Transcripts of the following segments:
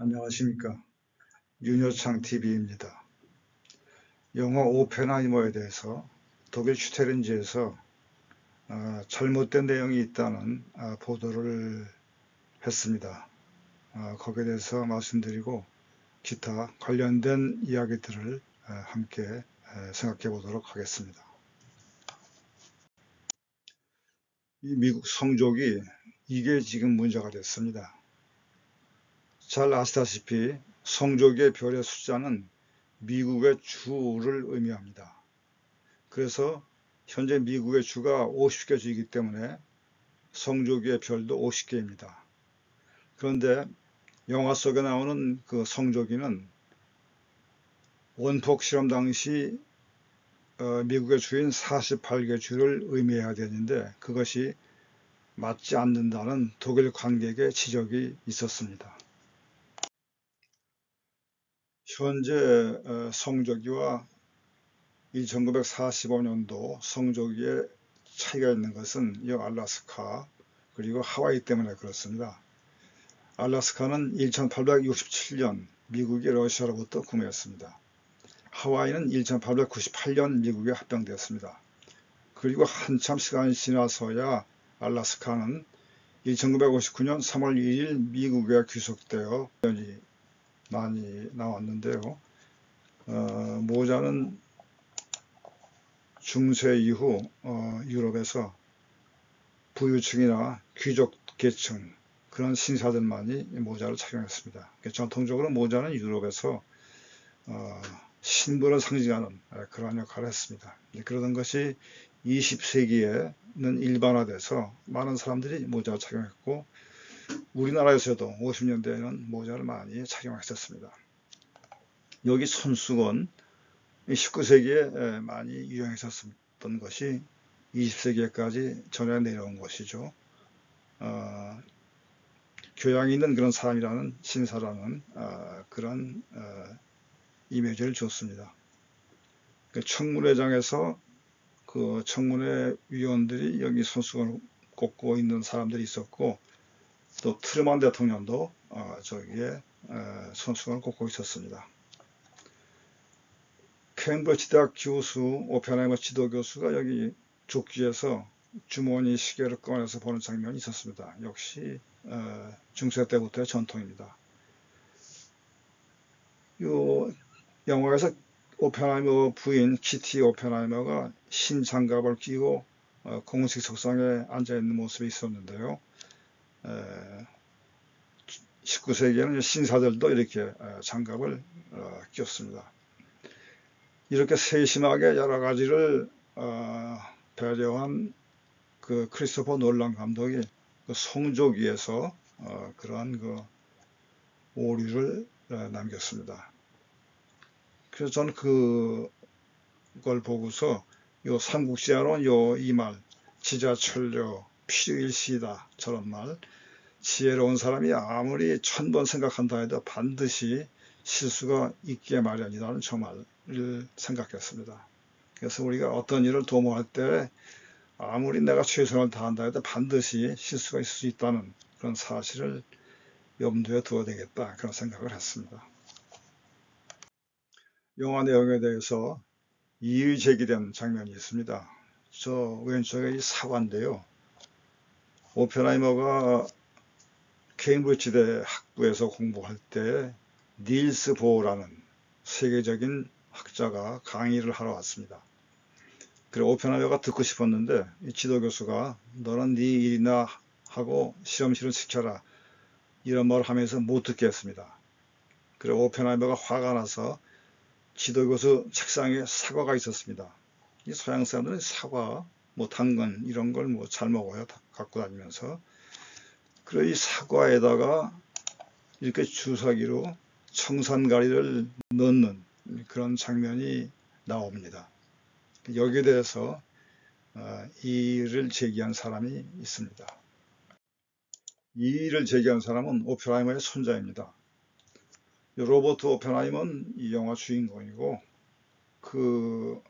안녕하십니까. 윤여창 TV입니다. 영화 오펜하이머에 대해서 독일 슈테른지에서 잘못된 내용이 있다는 보도를 했습니다. 거기에 대해서 말씀드리고 기타 관련된 이야기들을 함께 생각해 보도록 하겠습니다. 이 미국 성족이 이게 지금 문제가 됐습니다. 잘 아시다시피 성족의 별의 숫자는 미국의 주를 의미합니다. 그래서 현재 미국의 주가 50개 주이기 때문에 성조기의 별도 50개입니다. 그런데 영화 속에 나오는 그 성조기는 원폭 실험 당시 미국의 주인 48개 주를 의미해야 되는데 그것이 맞지 않는다는 독일 관객의 지적이 있었습니다. 현재 성조기와 1945년도 성조기의 차이가 있는 것은 이 알래스카 그리고 하와이 때문에 그렇습니다. 알래스카는 1867년 미국이 러시아로부터 구매했습니다. 하와이는 1898년 미국에 합병되었습니다. 그리고 한참 시간이 지나서야 알래스카는 1959년 3월 1일 미국에 귀속되어 많이 나왔는데요. 모자는 중세 이후 유럽에서 부유층이나 귀족 계층 그런 신사들만이 모자를 착용했습니다. 전통적으로 모자는 유럽에서 신분을 상징하는 그런 역할을 했습니다. 그러던 것이 20세기에는 일반화돼서 많은 사람들이 모자를 착용했고 우리나라에서도 50년대에는 모자를 많이 착용했었습니다. 여기 손수건 19세기에 많이 유행했었던 것이 20세기까지 전해 내려온 것이죠. 교양이 있는 그런 사람이라는 신사라는 그런 이미지를 줬습니다. 그 청문회장에서 그 청문회 위원들이 여기 손수건을 꽂고 있는 사람들이 있었고 또 트루먼 대통령도 저기에 손수건을 꽂고 있었습니다. 케임브리지 대학 교수 오펜하이머 지도 교수가 여기 조끼에서 주머니 시계를 꺼내서 보는 장면이 있었습니다. 역시 중세 때부터의 전통입니다. 이 영화에서 오펜하이머 부인 키티 오펜하이머가 흰 장갑을 끼고 공식 석상에 앉아있는 모습이 있었는데요. 19세기에는 신사들도 이렇게 장갑을 끼웠습니다. 이렇게 세심하게 여러 가지를 배려한 그 크리스토퍼 놀란 감독이 그 성조기에서 그러한 그 오류를 남겼습니다. 그래서 저는 그걸 보고서 요 삼국시와는 요 이 말 지자철려 필유일시다 저런 말 지혜로운 사람이 아무리 1000번 생각한다 해도 반드시 실수가 있기에 마련이라는 저 말을 생각했습니다. 그래서 우리가 어떤 일을 도모할 때 아무리 내가 최선을 다한다 해도 반드시 실수가 있을 수 있다는 그런 사실을 염두에 두어야 되겠다 그런 생각을 했습니다. 영화 내용에 대해서 이의 제기된 장면이 있습니다. 저 왼쪽에 이 사과인데요. 오펜하이머가 케임브리지대 학부에서 공부할 때 닐스 보어라는 세계적인 학자가 강의를 하러 왔습니다. 그래 오펜하이머가 듣고 싶었는데 이 지도교수가 너는 네 일이나 하고 실험실을 지켜라 이런 말을 하면서 못 듣게 했습니다. 그래 오펜하이머가 화가 나서 지도교수 책상에 사과가 있었습니다. 이 서양 사람들은 사과, 뭐 당근 이런 걸 뭐 잘 먹어요. 갖고 다니면서. 그래 이 사과에다가 이렇게 주사기로 청산가리를 넣는 그런 장면이 나옵니다. 여기에 대해서 이의를 제기한 사람이 있습니다. 이의를 제기한 사람은 오펜하이머의 손자입니다. 로버트 오펜하이머는 이 영화 주인공이고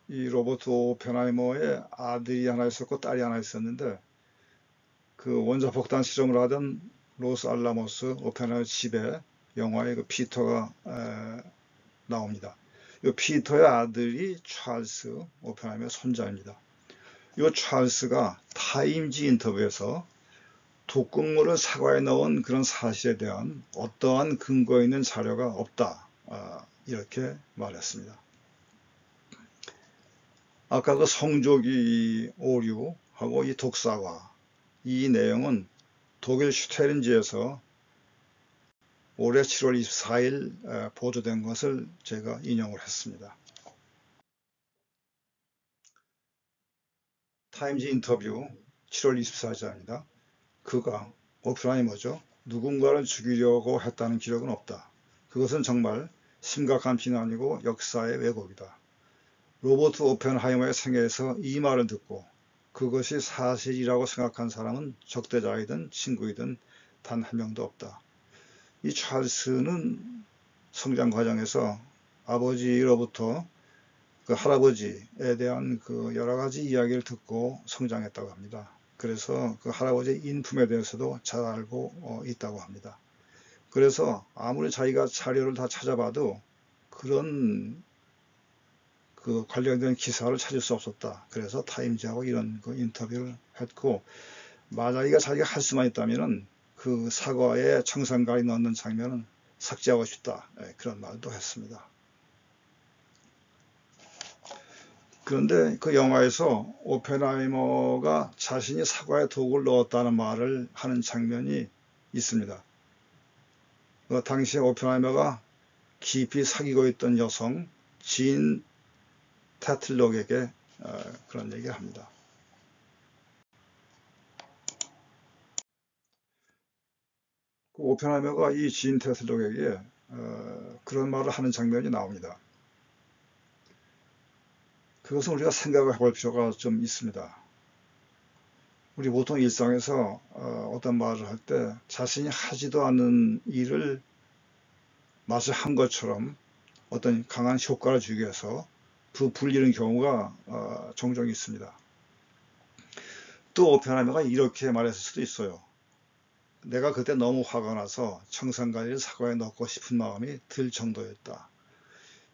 이 로버트 오펜하이머의 아들이 하나 있었고 딸이 하나 있었는데 그 원자폭탄 실험을 하던 로스 알라모스 오펜하이머 집에 영화에 그 피터가 나옵니다. 이 피터의 아들이 찰스 오펜하이머의 손자입니다. 이 찰스가 타임지 인터뷰에서 독극물을 사과에 넣은 그런 사실에 대한 어떠한 근거 있는 자료가 없다, 이렇게 말했습니다. 아까 그 성조기 오류하고 이 독사과, 이 내용은 독일 슈테른지에서 올해 7월 24일 보도된 것을 제가 인용을 했습니다. 타임즈 인터뷰 7월 24일자입니다. 그가 오펜하이머죠. 누군가를 죽이려고 했다는 기록은 없다. 그것은 정말 심각한 비난이고 역사의 왜곡이다. 로버트 오펜하이머의 생애에서 이 말을 듣고 그것이 사실이라고 생각한 사람은 적대자이든 친구이든 단 한 명도 없다. 이 찰스는 성장 과정에서 아버지로부터 그 할아버지에 대한 그 여러 가지 이야기를 듣고 성장했다고 합니다. 그래서 그 할아버지의 인품에 대해서도 잘 알고 있다고 합니다. 그래서 아무리 자기가 자료를 다 찾아봐도 그런 그 관련된 기사를 찾을 수 없었다. 그래서 타임즈하고 이런 그 인터뷰를 했고, 만약에 자기가 할 수만 있다면은 그 사과에 청산가리 넣는 장면은 삭제하고 싶다. 그런 말도 했습니다. 그런데 그 영화에서 오펜하이머가 자신이 사과에 독을 넣었다는 말을 하는 장면이 있습니다. 그 당시에 오펜하이머가 깊이 사귀고 있던 여성 진 테틀록에게 그런 얘기를 합니다. 그 오펜하이머가 이 진 테틀록에게 그런 말을 하는 장면이 나옵니다. 그것은 우리가 생각을 해볼 필요가 좀 있습니다. 우리 보통 일상에서 어떤 말을 할 때 자신이 하지도 않는 일을 마치 한 것처럼 어떤 강한 효과를 주기 위해서 불리는 경우가 종종 있습니다. 또 오펜하이머가 이렇게 말했을 수도 있어요. 내가 그때 너무 화가 나서 청산가리를 사과에 넣고 싶은 마음이 들 정도였다.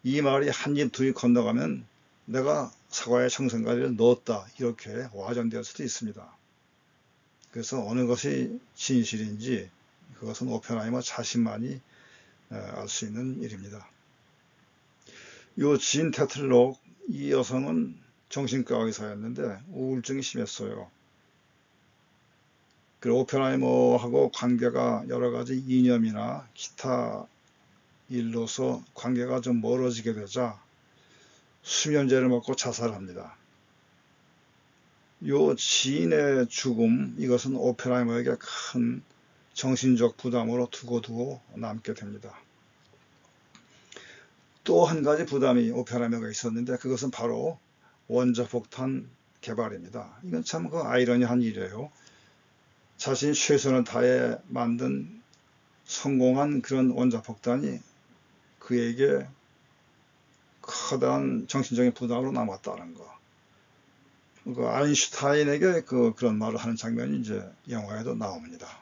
이 말이 한 입 두 입 건너가면 내가 사과에 청산가리를 넣었다, 이렇게 와전될 수도 있습니다. 그래서 어느 것이 진실인지 그것은 오펜하이머 자신만이 알 수 있는 일입니다. 이 진 테틀록, 이 여성은 정신과 의사였는데 우울증이 심했어요. 그리고 오펜하이머하고 관계가 여러 가지 이념이나 기타 일로서 관계가 좀 멀어지게 되자 수면제를 먹고 자살합니다. 이 지인의 죽음, 이것은 오펜하이머에게 큰 정신적 부담으로 두고두고 남게 됩니다. 또 한 가지 부담이 오펜하이머가 있었는데 그것은 바로 원자폭탄 개발입니다. 이건 참 그 아이러니한 일이에요. 자신이 최선을 다해 만든 성공한 그런 원자폭탄이 그에게 커다란 정신적인 부담으로 남았다는 거. 그 아인슈타인에게 그런 말을 하는 장면이 이제 영화에도 나옵니다.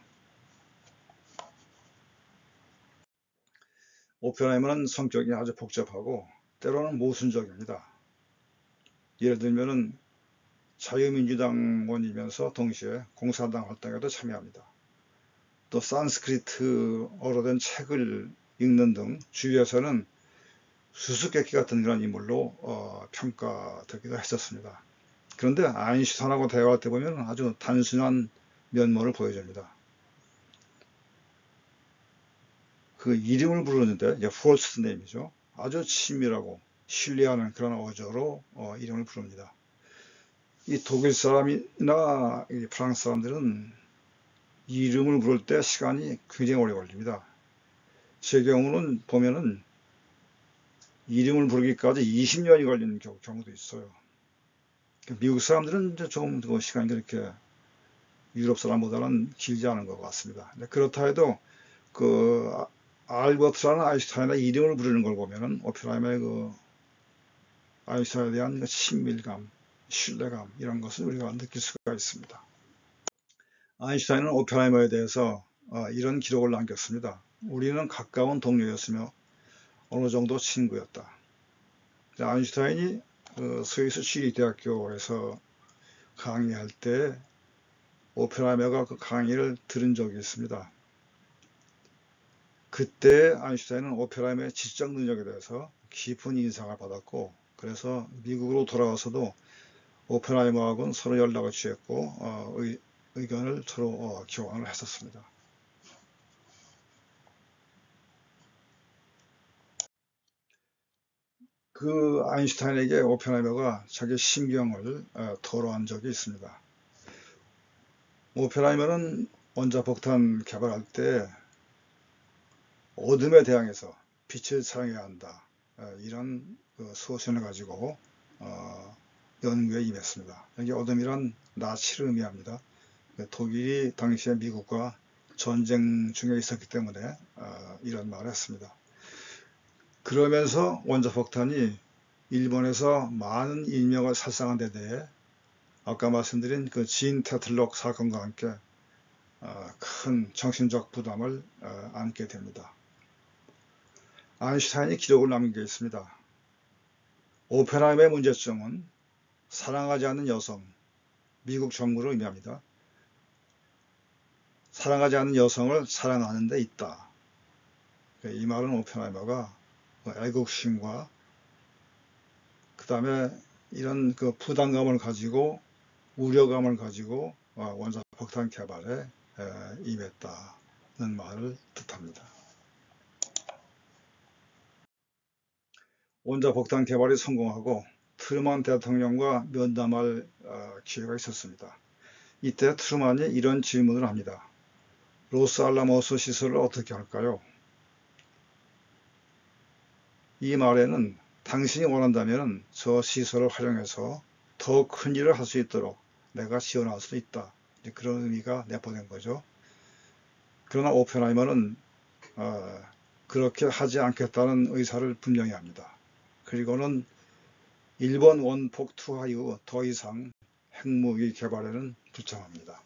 오펜하이머는 성격이 아주 복잡하고 때로는 모순적입니다. 예를 들면은 자유민주당원이면서 동시에 공산당 활동에도 참여합니다. 또 산스크리트어로 된 책을 읽는 등 주위에서는 수수께끼 같은 그런 인물로 평가되기도 했었습니다. 그런데 아인슈타인하고 대화할 때 보면 아주 단순한 면모를 보여줍니다. 그 이름을 부르는데 first name이죠. 아주 친밀하고 신뢰하는 그런 어조로 이름을 부릅니다. 이 독일 사람이나 이 프랑스 사람들은 이름을 부를 때 시간이 굉장히 오래 걸립니다. 제 경우는 보면은 이름을 부르기까지 20년이 걸리는 경우도 있어요. 미국 사람들은 조금 더 시간이 그렇게 유럽 사람보다는 길지 않은 것 같습니다. 그렇다 해도 그 알버트라는 아인슈타인의 이름을 부르는 걸 보면은 오펜하이머의 그 아인슈타인에 대한 그 친밀감, 신뢰감, 이런 것을 우리가 느낄 수가 있습니다. 아인슈타인은 오펜하이머에 대해서 이런 기록을 남겼습니다. 우리는 가까운 동료였으며 어느 정도 친구였다. 아인슈타인이 스위스 취리히대학교에서 강의할 때 오펜하이머가 그 강의를 들은 적이 있습니다. 그때 아인슈타인은 오펜하이머의 지적 능력에 대해서 깊은 인상을 받았고, 그래서 미국으로 돌아와서도 오펜하이머하고는 서로 연락을 취했고 의견을 서로 교환을 했었습니다. 그 아인슈타인에게 오펜하이머가 자기 심경을 토로한 적이 있습니다. 오펜하이머는 원자폭탄 개발할 때 어둠에 대항해서 빛을 사랑해야 한다, 이런 소신을 가지고 연구에 임했습니다. 여기 어둠이란 나치를 의미합니다. 독일이 당시에 미국과 전쟁 중에 있었기 때문에 이런 말을 했습니다. 그러면서 원자폭탄이 일본에서 많은 인명을 살상한 데 대해 아까 말씀드린 그 진 테틀록 사건과 함께 큰 정신적 부담을 안게 됩니다. 아인슈타인이 기록을 남긴 게 있습니다. 오펜하이머의 문제점은 사랑하지 않는 여성, 미국 정부를 의미합니다. 사랑하지 않는 여성을 사랑하는 데 있다. 이 말은 오펜하이머가 애국심과 그 다음에 이런 그 부담감을 가지고 우려감을 가지고 원자폭탄 개발에 임했다는 말을 뜻합니다. 원자폭탄 개발이 성공하고 트루먼 대통령과 면담할 기회가 있었습니다. 이때 트루먼이 이런 질문을 합니다. 로스알라모스 시설을 어떻게 할까요? 이 말에는 당신이 원한다면 저 시설을 활용해서 더 큰 일을 할 수 있도록 내가 지원할 수 있다. 그런 의미가 내포된 거죠. 그러나 오펜하이머는 그렇게 하지 않겠다는 의사를 분명히 합니다. 그리고는 일본 원폭 투하 이후 더 이상 핵무기 개발에는 불참합니다.